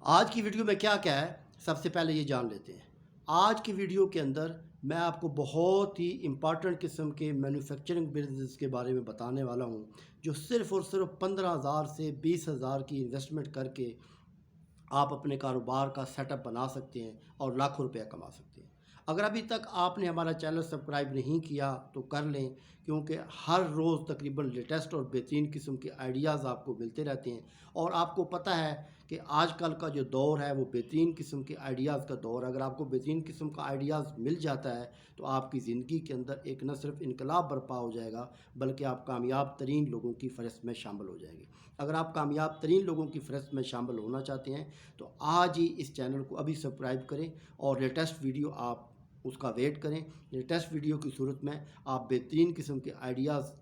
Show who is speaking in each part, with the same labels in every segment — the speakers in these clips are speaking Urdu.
Speaker 1: آج کی ویڈیو میں کیا ہے سب سے پہلے یہ جان لیتے ہیں۔ آج کی ویڈیو کے اندر میں آپ کو بہت ہی امپارٹنٹ قسم کے مینوفیکچرنگ بزنس کے بارے میں بتانے والا ہوں، جو صرف اور صرف 15,000 سے 20,000 کی انویسٹمنٹ کر کے آپ اپنے کاروبار کا سیٹ اپ بنا سکتے ہیں اور لاکھوں روپیہ کما سکتے ہیں۔ اگر ابھی تک آپ نے ہمارا چینل سبسکرائب نہیں کیا تو کر لیں، کیونکہ ہر روز تقریباً لیٹسٹ اور بہترین قسم کے آئیڈیاز آپ کو ملتے رہتے ہیں، اور آپ کو پتہ ہے کہ آج کل کا جو دور ہے وہ بہترین قسم کے آئیڈیاز کا دور ہے۔ اگر آپ کو بہترین قسم کا آئیڈیاز مل جاتا ہے تو آپ کی زندگی کے اندر ایک نہ صرف انقلاب برپا ہو جائے گا، بلکہ آپ کامیاب ترین لوگوں کی فہرست میں شامل ہو جائیں گے۔ اگر آپ کامیاب ترین لوگوں کی فہرست میں شامل ہونا چاہتے ہیں تو آج ہی اس چینل کو ابھی سبسکرائب کریں، اور لیٹسٹ ویڈیو آپ اس کا ویٹ کریں۔ لیٹسٹ ویڈیو کی صورت میں آپ بہترین قسم کے آئیڈیاز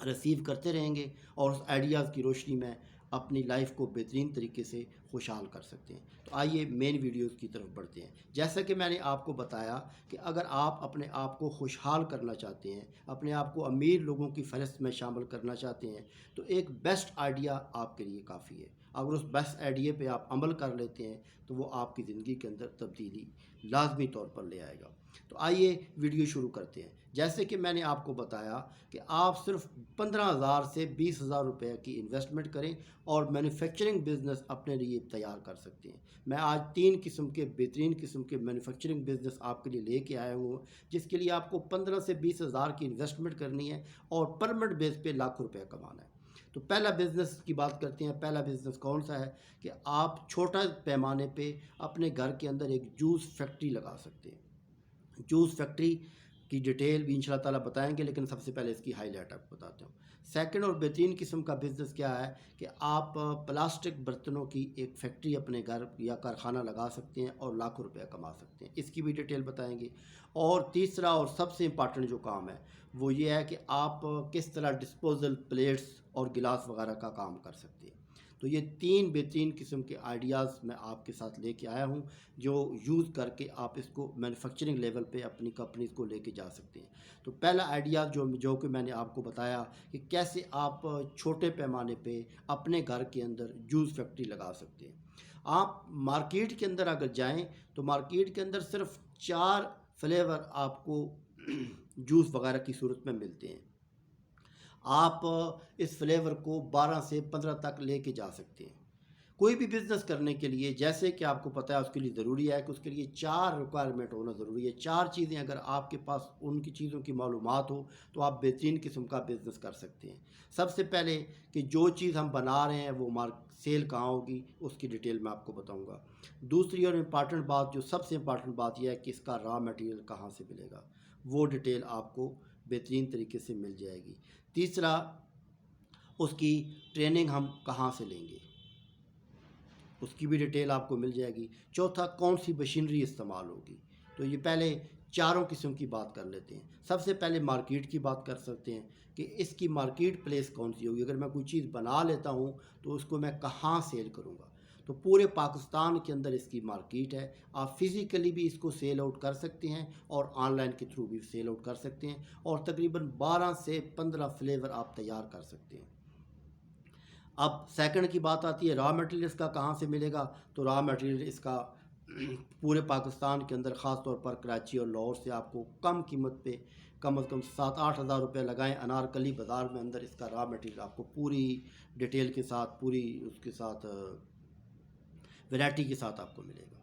Speaker 1: ریسیو کرتے رہیں گے، اور اس آئیڈیاز کی روشنی میں اپنی لائف کو بہترین طریقے سے خوشحال کر سکتے ہیں۔ تو آئیے مین ویڈیوز کی طرف بڑھتے ہیں۔ جیسا کہ میں نے آپ کو بتایا کہ اگر آپ اپنے آپ کو خوشحال کرنا چاہتے ہیں، اپنے آپ کو امیر لوگوں کی فہرست میں شامل کرنا چاہتے ہیں، تو ایک بیسٹ آئیڈیا آپ کے لیے کافی ہے۔ اگر اس بیسٹ آئیڈیا پہ آپ عمل کر لیتے ہیں تو وہ آپ کی زندگی کے اندر تبدیلی لازمی طور پر لے آئے گا۔ تو آئیے ویڈیو شروع کرتے ہیں۔ جیسے کہ میں نے آپ کو بتایا کہ آپ صرف 15,000 سے 20,000 روپے کی انویسٹمنٹ کریں اور مینوفیکچرنگ بزنس اپنے لیے تیار کر سکتے ہیں۔ میں آج 3 قسم کے بہترین قسم کے مینوفیکچرنگ بزنس آپ کے لیے لے کے آیا ہوں، جس کے لیے آپ کو 15 سے 20,000 کی انویسٹمنٹ کرنی ہے اور پرمنٹ بیس پہ لاکھوں روپے کمانا ہے۔ تو پہلا بزنس کی بات کرتے ہیں۔ پہلا بزنس کون سا ہے کہ آپ چھوٹا پیمانے پہ اپنے گھر کے اندر ایک جوس فیکٹری لگا سکتے ہیں۔ جوس فیکٹری کی ڈیٹیل بھی انشاءاللہ تعالیٰ بتائیں گے، لیکن سب سے پہلے اس کی ہائی لائٹ آپ کو بتاتا ہوں۔ سیکنڈ اور بہترین قسم کا بزنس کیا ہے کہ آپ پلاسٹک برتنوں کی ایک فیکٹری اپنے گھر یا کارخانہ لگا سکتے ہیں اور لاکھوں روپے کما سکتے ہیں۔ اس کی بھی ڈیٹیل بتائیں گے۔ اور تیسرا اور سب سے امپارٹنٹ جو کام ہے وہ یہ ہے کہ آپ کس طرح ڈسپوزل پلیٹس اور گلاس وغیرہ کا کام کر سکتے ہیں۔ تو یہ 3 بہترین قسم کے آئیڈیاز میں آپ کے ساتھ لے کے آیا ہوں، جو یوز کر کے آپ اس کو مینوفیکچرنگ لیول پہ اپنی کمپنیز کو لے کے جا سکتے ہیں۔ تو پہلا آئیڈیا جو کہ میں نے آپ کو بتایا کہ کیسے آپ چھوٹے پیمانے پہ اپنے گھر کے اندر جوس فیکٹری لگا سکتے ہیں۔ آپ مارکیٹ کے اندر اگر جائیں تو مارکیٹ کے اندر صرف 4 فلیور آپ کو جوس وغیرہ کی صورت میں ملتے ہیں۔ آپ اس فلیور کو 12 سے 15 تک لے کے جا سکتے ہیں۔ کوئی بھی بزنس کرنے کے لیے، جیسے کہ آپ کو پتہ ہے، اس کے لیے ضروری ہے کہ اس کے لیے 4 ریکوائرمنٹ ہونا ضروری ہے۔ 4 چیزیں اگر آپ کے پاس ان کی چیزوں کی معلومات ہو تو آپ بہترین قسم کا بزنس کر سکتے ہیں۔ سب سے پہلے کہ جو چیز ہم بنا رہے ہیں وہ سیل کہاں ہوگی، اس کی ڈیٹیل میں آپ کو بتاؤں گا۔ دوسری اور امپارٹنٹ بات، جو سب سے امپارٹنٹ بات یہ ہے کہ اس کا را میٹیریل کہاں سے ملے گا، وہ ڈیٹیل آپ کو بہترین طریقے سے مل جائے گی۔ تیسرا، اس کی ٹریننگ ہم کہاں سے لیں گے، اس کی بھی ڈیٹیل آپ کو مل جائے گی۔ چوتھا، کون سی مشینری استعمال ہوگی۔ تو یہ پہلے چاروں قسم کی بات کر لیتے ہیں۔ سب سے پہلے مارکیٹ کی بات کر سکتے ہیں کہ اس کی مارکیٹ پلیس کون سی ہوگی۔ اگر میں کوئی چیز بنا لیتا ہوں تو اس کو میں کہاں سیل کروں گا، تو پورے پاکستان کے اندر اس کی مارکیٹ ہے۔ آپ فزیکلی بھی اس کو سیل آؤٹ کر سکتے ہیں اور آن لائن کے تھرو بھی سیل آؤٹ کر سکتے ہیں، اور تقریباً 12 سے 15 فلیور آپ تیار کر سکتے ہیں۔ اب سیکنڈ کی بات آتی ہے را میٹیریل اس کا کہاں سے ملے گا۔ تو را میٹیریل اس کا پورے پاکستان کے اندر، خاص طور پر کراچی اور لاہور سے آپ کو کم قیمت پہ، کم از کم 7-8 ہزار روپے لگائیں، انارکلی بازار میں اندر اس کا را میٹیریل آپ کو پوری ڈیٹیل کے ساتھ، پوری اس کے ساتھ ویرائٹی کے ساتھ آپ کو ملے گا،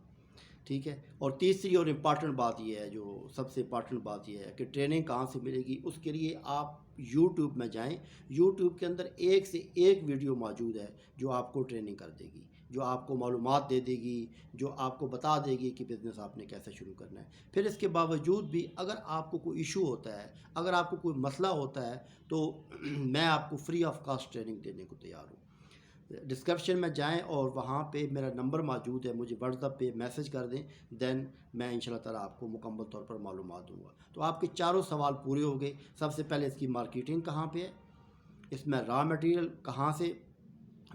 Speaker 1: ٹھیک ہے۔ اور تیسری اور امپارٹنٹ بات یہ ہے، جو سب سے امپارٹنٹ بات یہ ہے کہ ٹریننگ کہاں سے ملے گی۔ اس کے لیے آپ یوٹیوب میں جائیں۔ یوٹیوب کے اندر ایک سے ایک ویڈیو موجود ہے جو آپ کو ٹریننگ کر دے گی، جو آپ کو معلومات دے دے گی، جو آپ کو بتا دے گی کہ بزنس آپ نے کیسے شروع کرنا ہے۔ پھر اس کے باوجود بھی اگر آپ کو کوئی ایشو ہوتا ہے، اگر آپ کو کوئی مسئلہ ہوتا ہے، تو میں آپ کو فری آف کاسٹ ٹریننگ دینے کو تیار ہوں۔ ڈسکرپشن میں جائیں اور وہاں پہ میرا نمبر موجود ہے، مجھے واٹس ایپ پہ میسج کر دیں، دین میں انشاءاللہ تعالیٰ آپ کو مکمل طور پر معلومات دوں گا۔ تو آپ کے چاروں سوال پورے ہو گئے۔ سب سے پہلے اس کی مارکیٹنگ کہاں پہ ہے، اس میں را میٹیریل کہاں سے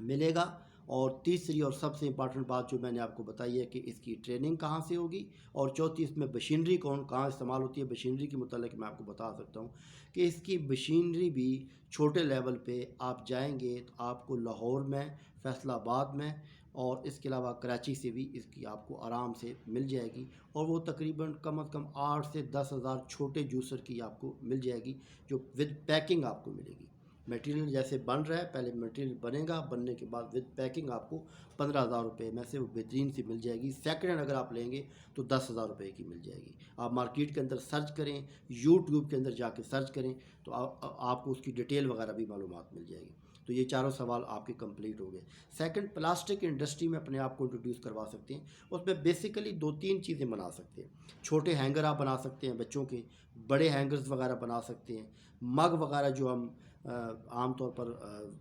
Speaker 1: ملے گا، اور تیسری اور سب سے امپارٹنٹ بات جو میں نے آپ کو بتائی ہے کہ اس کی ٹریننگ کہاں سے ہوگی، اور چوتھی اس میں مشینری کہاں استعمال ہوتی ہے۔ مشینری کے متعلق میں آپ کو بتا سکتا ہوں کہ اس کی مشینری بھی چھوٹے لیول پہ آپ جائیں گے تو آپ کو لاہور میں فیصل آباد میں، اور اس کے علاوہ کراچی سے بھی اس کی آپ کو آرام سے مل جائے گی، اور وہ تقریباً کم از کم 8 سے 10 ہزار چھوٹے جوسر کی آپ کو مل جائے گی، جو ود پیکنگ آپ کو ملے گی۔ میٹیریل جیسے بن رہا ہے، پہلے میٹیریل بنے گا، بننے کے بعد ود پیکنگ آپ کو 15,000 روپے میں سے وہ بہترین سی مل جائے گی۔ سیکنڈ ہینڈ اگر آپ لیں گے تو 10,000 روپے کی مل جائے گی۔ آپ مارکیٹ کے اندر سرچ کریں، یوٹیوب کے اندر جا کے سرچ کریں تو آپ کو اس کی ڈیٹیل وغیرہ بھی معلومات مل جائے گی۔ تو یہ چاروں سوال آپ کے کمپلیٹ ہو گئے۔ سیکنڈ، پلاسٹک انڈسٹری میں اپنے آپ کو انٹروڈیوس کروا سکتے ہیں۔ اس میں بیسیکلی 2-3 چیزیں بنا سکتے ہیں۔ چھوٹے ہینگر آپ بنا سکتے ہیں بچوں کے، بڑے ہینگرز وغیرہ بنا سکتے ہیں، مگ وغیرہ جو ہم عام طور پر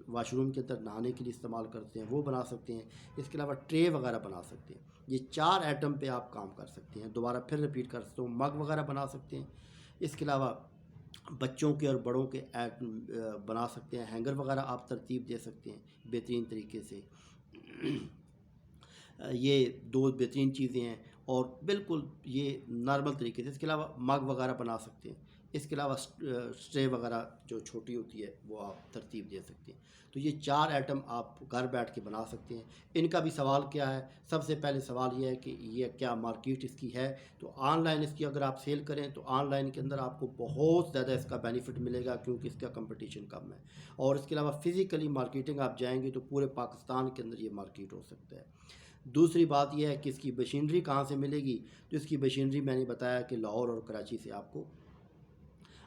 Speaker 1: واش روم کے اندر نہانے کے لیے استعمال کرتے ہیں وہ بنا سکتے ہیں۔ اس کے علاوہ ٹرے وغیرہ بنا سکتے ہیں۔ یہ 4 آئٹم پہ آپ کام کر سکتے ہیں۔ دوبارہ پھر ریپیٹ کر سکتا ہوں، مگ وغیرہ بنا سکتے ہیں، اس کے علاوہ بچوں کے اور بڑوں کے بنا سکتے ہیں، ہینگر وغیرہ آپ ترتیب دے سکتے ہیں بہترین طریقے سے۔ یہ 2 بہترین چیزیں ہیں، اور بالکل یہ نارمل طریقے سے۔ اس کے علاوہ مگ وغیرہ بنا سکتے ہیں، اس کے علاوہ اسٹرے وغیرہ جو چھوٹی ہوتی ہے وہ آپ ترتیب دے سکتے ہیں۔ تو یہ 4 آئٹم آپ گھر بیٹھ کے بنا سکتے ہیں۔ ان کا بھی سوال کیا ہے؟ سب سے پہلے سوال یہ ہے کہ یہ کیا مارکیٹ اس کی ہے؟ تو آن لائن اس کی اگر آپ سیل کریں تو آن لائن کے اندر آپ کو بہت زیادہ اس کا بینیفٹ ملے گا، کیونکہ اس کا کمپٹیشن کم ہے۔ اور اس کے علاوہ فزیکلی مارکیٹنگ آپ جائیں گے تو پورے پاکستان کے اندر یہ مارکیٹ ہو سکتا ہے۔ دوسری بات یہ ہے کہ اس کی مشینری کہاں سے ملے گی؟ تو اس کی مشینری میں نے بتایا کہ لاہور اور کراچی سے آپ کو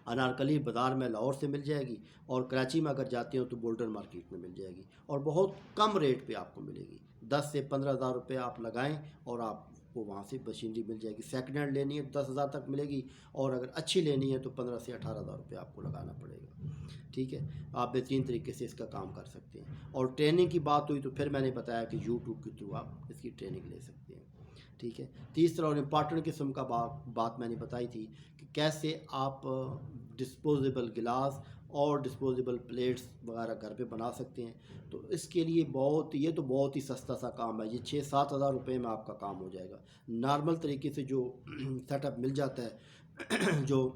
Speaker 1: انارکلی بازار میں لاہور سے مل جائے گی، اور کراچی میں اگر جاتے ہو تو بولڈن مارکیٹ میں مل جائے گی، اور بہت کم ریٹ پہ آپ کو ملے گی۔ 10 سے 15,000 روپے آپ لگائیں اور آپ کو وہاں سے مشینری مل جائے گی۔ سیکنڈ ہینڈ لینی ہے تو 10,000 تک ملے گی، اور اگر اچھی لینی ہے تو 15 سے 18,000 روپے آپ کو لگانا پڑے گا۔ ٹھیک ہے، آپ بہترین طریقے سے اس کا کام کر سکتے ہیں۔ اور ٹریننگ کی بات ہوئی تو پھر میں نے بتایا کہ یوٹیوب کے تھرو آپ اس کی ٹریننگ لے سکتے ہیں۔ ٹھیک ہے، تیسرا اور امپارٹنٹ قسم کا بات میں نے بتائی تھی کہ کیسے آپ ڈسپوزیبل گلاس اور ڈسپوزیبل پلیٹس وغیرہ گھر پہ بنا سکتے ہیں۔ تو اس کے لیے یہ تو بہت ہی سستا سا کام ہے، یہ 6-7 ہزار روپے میں آپ کا کام ہو جائے گا۔ نارمل طریقے سے جو سیٹ اپ مل جاتا ہے، جو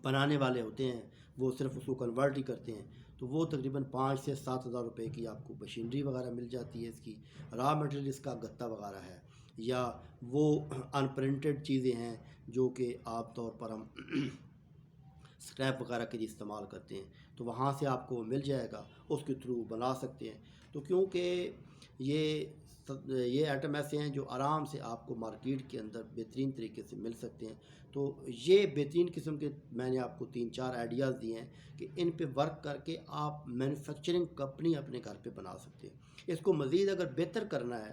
Speaker 1: بنانے والے ہوتے ہیں وہ صرف اس کو کنورٹ ہی کرتے ہیں، تو وہ تقریباً 5 سے 7 ہزار روپے کی آپ کو مشینری وغیرہ مل جاتی ہے۔ اس کی را مٹیریل اس کا گتا وغیرہ ہے، یا وہ ان پرنٹڈ چیزیں ہیں جو کہ عام طور پر ہم اسکریپ وغیرہ کے لیے استعمال کرتے ہیں، تو وہاں سے آپ کو مل جائے گا، اس کے تھرو بنا سکتے ہیں۔ تو کیونکہ یہ آئٹم ایسے ہیں جو آرام سے آپ کو مارکیٹ کے اندر بہترین طریقے سے مل سکتے ہیں، تو یہ بہترین قسم کے میں نے آپ کو 3-4 آئیڈیاز دیے ہیں کہ ان پہ ورک کر کے آپ مینوفیکچرنگ کمپنی اپنے گھر پہ بنا سکتے ہیں۔ اس کو مزید اگر بہتر کرنا ہے،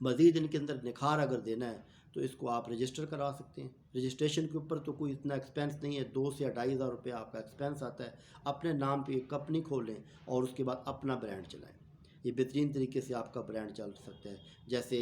Speaker 1: مزید ان کے اندر نکھار اگر دینا ہے، تو اس کو آپ رجسٹر کروا سکتے ہیں۔ رجسٹریشن کے اوپر تو کوئی اتنا ایکسپینس نہیں ہے، 2 سے 2,500 روپے آپ کا ایکسپینس آتا ہے۔ اپنے نام پہ ایک کمپنی کھولیں اور اس کے بعد اپنا برانڈ چلائیں، یہ بہترین طریقے سے آپ کا برانڈ چل سکتا ہے۔ جیسے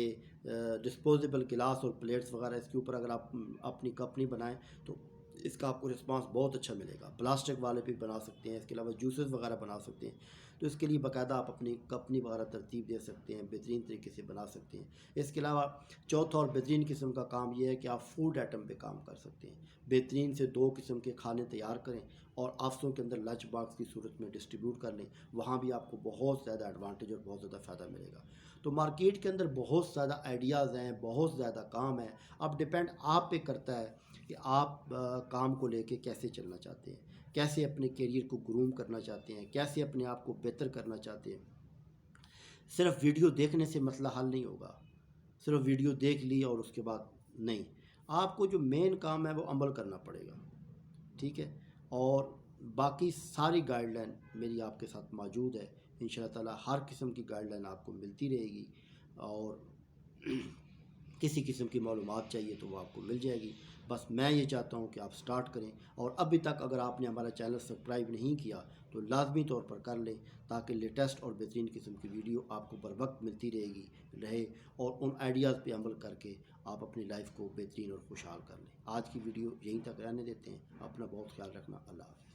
Speaker 1: ڈسپوزیبل گلاس اور پلیٹس وغیرہ، اس کے اوپر اگر آپ اپنی کمپنی بنائیں تو اس کا آپ کو رسپانس بہت اچھا ملے گا۔ پلاسٹک والے بھی بنا سکتے ہیں، اس کے علاوہ جوسز وغیرہ بنا سکتے ہیں، تو اس کے لیے باقاعدہ آپ اپنی کمپنی وغیرہ ترتیب دے سکتے ہیں، بہترین طریقے سے بنا سکتے ہیں۔ اس کے علاوہ چوتھا اور بہترین قسم کا کام یہ ہے کہ آپ فوڈ آئٹم پہ کام کر سکتے ہیں۔ بہترین سے 2 قسم کے کھانے تیار کریں اور آفسوں کے اندر لنچ باکس کی صورت میں ڈسٹریبیوٹ کر لیں، وہاں بھی آپ کو بہت زیادہ ایڈوانٹیج اور بہت زیادہ فائدہ ملے گا۔ تو مارکیٹ کے اندر بہت زیادہ آئیڈیاز ہیں، بہت زیادہ کام ہے، اب ڈپینڈ آپ پہ کرتا ہے کہ آپ کام کو لے کے کیسے چلنا چاہتے ہیں، کیسے اپنے کیریئر کو گروم کرنا چاہتے ہیں، کیسے اپنے آپ کو بہتر کرنا چاہتے ہیں۔ صرف ویڈیو دیکھنے سے مسئلہ حل نہیں ہوگا، صرف ویڈیو دیکھ لی اور اس کے بعد نہیں، آپ کو جو مین کام ہے وہ عمل کرنا پڑے گا۔ ٹھیک ہے، اور باقی ساری گائیڈ لائن میری آپ کے ساتھ موجود ہے، انشاءاللہ تعالی ہر قسم کی گائیڈ لائن آپ کو ملتی رہے گی، اور کسی قسم کی معلومات چاہیے تو وہ آپ کو مل جائے گی۔ بس میں یہ چاہتا ہوں کہ آپ سٹارٹ کریں، اور ابھی تک اگر آپ نے ہمارا چینل سبسکرائب نہیں کیا تو لازمی طور پر کر لیں، تاکہ لیٹسٹ اور بہترین قسم کی ویڈیو آپ کو بر وقت ملتی رہے، اور ان آئیڈیاز پہ عمل کر کے آپ اپنی لائف کو بہترین اور خوشحال کر لیں۔ آج کی ویڈیو یہیں تک رہنے دیتے ہیں، اپنا بہت خیال رکھنا، اللہ حافظ۔